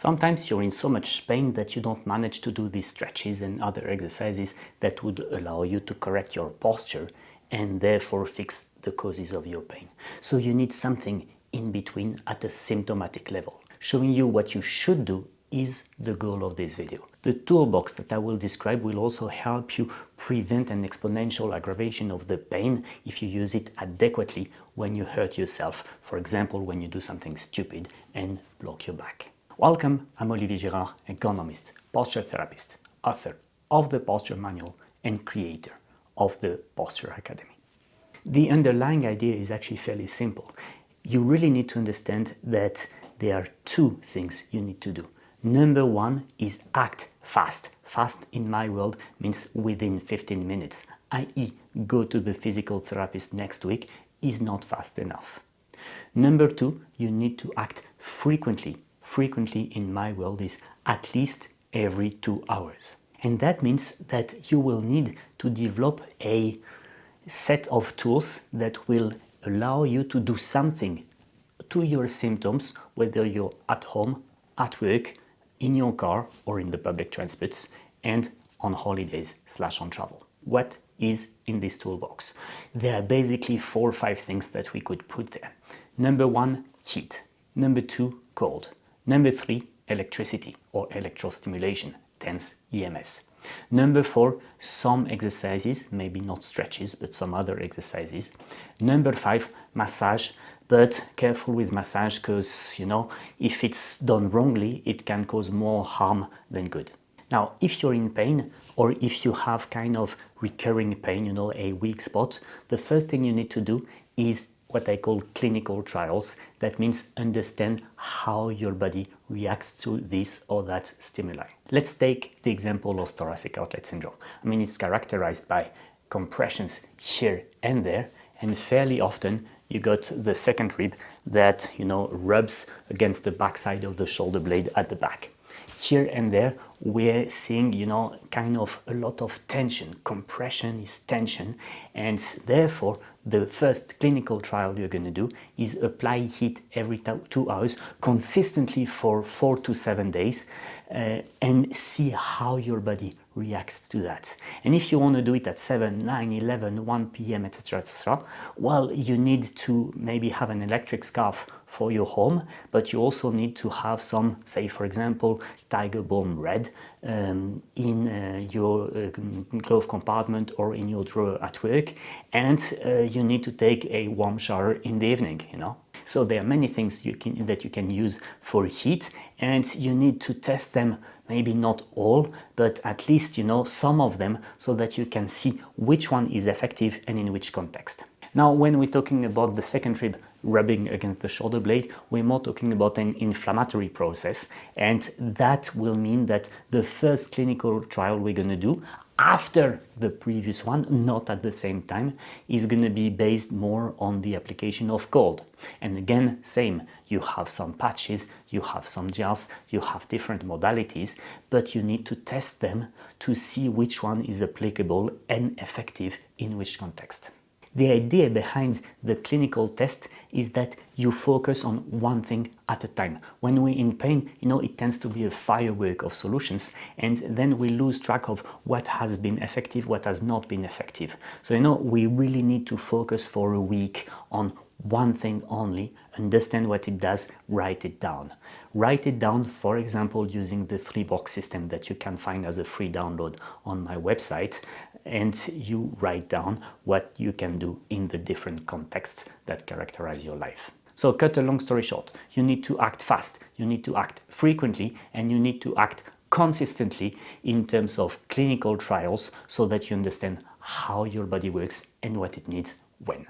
Sometimes you're in so much pain that you don't manage to do these stretches and other exercises that would allow you to correct your posture and therefore fix the causes of your pain. So you need something in between at a symptomatic level. Showing you what you should do is the goal of this video. The toolbox that I will describe will also help you prevent an exponential aggravation of the pain if you use it adequately when you hurt yourself, for example, when you do something stupid and block your back. Welcome, I'm Olivier Girard, ergonomist, posture therapist, author of the Posture Manual and creator of the Posture Academy. The underlying idea is actually fairly simple. You really need to understand that there are two things you need to do. Number one is act fast. Fast in my world means within 15 minutes, i.e. go to the physical therapist next week is not fast enough. Number two, you need to act frequently. Frequently in my world is at least every 2 hours. And that means that you will need to develop a set of tools that will allow you to do something to your symptoms, whether you're at home, at work, in your car or in the public transports and on holidays / on travel. What is in this toolbox? There are basically 4 or 5 things that we could put there. Number one, heat. Number two, cold. Number 3, electricity or electrostimulation, hence EMS. Number 4, some exercises, maybe not stretches, but some other exercises. Number 5, massage, but careful with massage because, if it's done wrongly, it can cause more harm than good. Now, if you're in pain or if you have kind of recurring pain, a weak spot, the first thing you need to do is what I call clinical trials. That means understand how your body reacts to this or that stimuli. Let's take the example of thoracic outlet syndrome. It's characterized by compressions here and there, and fairly often you got the second rib that, rubs against the backside of the shoulder blade at the back. Here and there, we're seeing, kind of a lot of tension. Compression is tension, and therefore, the first clinical trial you're going to do is apply heat every 2 hours consistently for 4 to 7 days and see how your body reacts to that. And if you want to do it at 7, 9, 11, 1 p.m., etc., well, you need to maybe have an electric scarf for your home, but you also need to have some, say for example, Tiger Balm Red in your glove compartment or in your drawer at work, and you need to take a warm shower in the evening, So there are many things that you can use for heat, and you need to test them, maybe not all, but at least some of them, so that you can see which one is effective and in which context. Now, when we're talking about the second rib rubbing against the shoulder blade, we're more talking about an inflammatory process, and that will mean that the first clinical trial we're going to do after the previous one, not at the same time, is going to be based more on the application of cold. And again, same, you have some patches, you have some gels, you have different modalities, but you need to test them to see which one is applicable and effective in which context. The idea behind the clinical test is that you focus on one thing at a time. When we're in pain, it tends to be a firework of solutions, and then we lose track of what has been effective, what has not been effective. So, we really need to focus for a week on one thing only, understand what it does, write it down. Write it down, for example, using the 3-box system that you can find as a free download on my website, and you write down what you can do in the different contexts that characterize your life. So, cut a long story short, you need to act fast, you need to act frequently, and you need to act consistently in terms of clinical trials so that you understand how your body works and what it needs when.